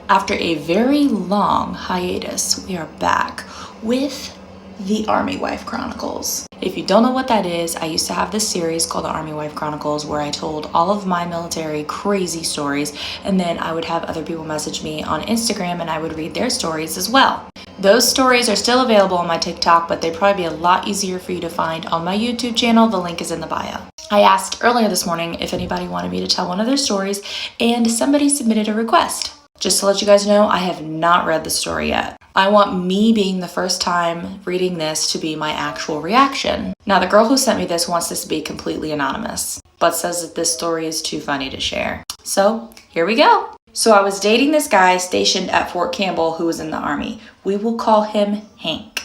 After a very long hiatus, we are back with the Army Wife Chronicles. If you don't know what that is, I used to have this series called the Army Wife Chronicles where I told all of my military crazy stories, and then I would have other people message me on Instagram and I would read their stories as well. Those stories are still available on my TikTok, but they'd probably be a lot easier for you to find on my YouTube channel. The link is in the bio. I asked earlier this morning if anybody wanted me to tell one of their stories, and somebody submitted a request. Just to let you guys know, I have not read the story yet. I want me being the first time reading this to be my actual reaction. Now, the girl who sent me this wants this to be completely anonymous, but says that this story is too funny to share. So here we go. So I was dating this guy stationed at Fort Campbell who was in the Army. We will call him Hank.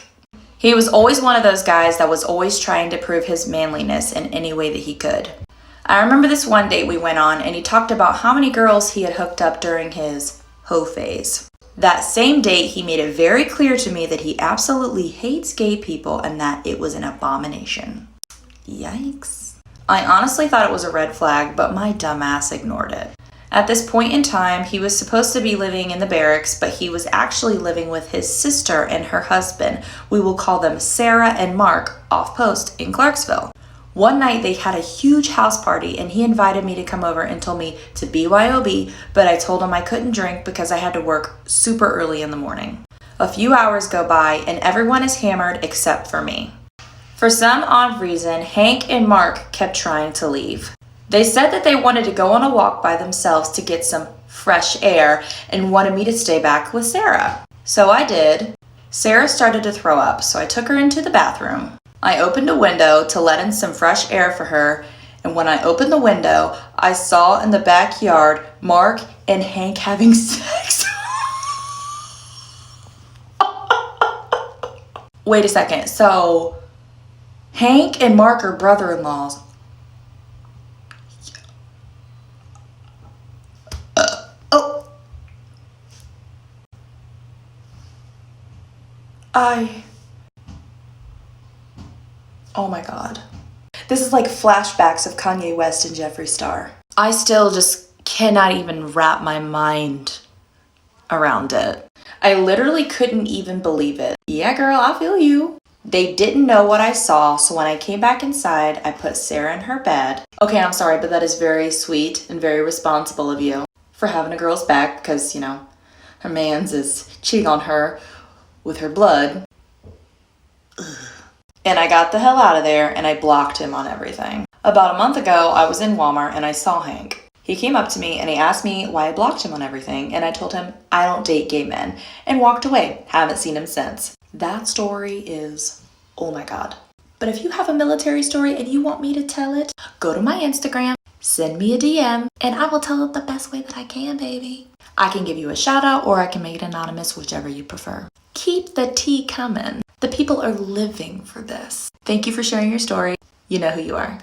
He was always one of those guys that was always trying to prove his manliness in any way that he could. I remember this one date we went on and he talked about how many girls he had hooked up during his hoe phase. That same date, he made it very clear to me that he absolutely hates gay people and that it was an abomination. Yikes. I honestly thought it was a red flag, but my dumbass ignored it. At this point in time, he was supposed to be living in the barracks, but he was actually living with his sister and her husband. We will call them Sarah and Mark, off post in Clarksville. One night they had a huge house party and he invited me to come over and told me to BYOB, but I told him I couldn't drink because I had to work super early in the morning. A few hours go by and everyone is hammered except for me. For some odd reason, Hank and Mark kept trying to leave. They said that they wanted to go on a walk by themselves to get some fresh air and wanted me to stay back with Sarah. So I did. Sarah started to throw up, so I took her into the bathroom. I opened a window to let in some fresh air for her, and when I opened the window, I saw in the backyard Mark and Hank having sex. Wait a second, so Hank and Mark are brother-in-laws. Oh my God. This is like flashbacks of Kanye West and Jeffree Star. I still just cannot even wrap my mind around it. I literally couldn't even believe it. Yeah, girl, I feel you. They didn't know what I saw, so when I came back inside, I put Sarah in her bed. Okay, I'm sorry, but that is very sweet and very responsible of you for having a girl's back because, you know, her man's is cheating on her with her blood. Ugh. And I got the hell out of there and I blocked him on everything. About a month ago, I was in Walmart and I saw Hank. He came up to me and he asked me why I blocked him on everything, and I told him I don't date gay men and walked away. Haven't seen him since. That story is, oh my God. But if you have a military story and you want me to tell it, go to my Instagram, send me a DM, and I will tell it the best way that I can, baby. I can give you a shout out or I can make it anonymous, whichever you prefer. Keep the tea coming. The people are living for this. Thank you for sharing your story. You know who you are.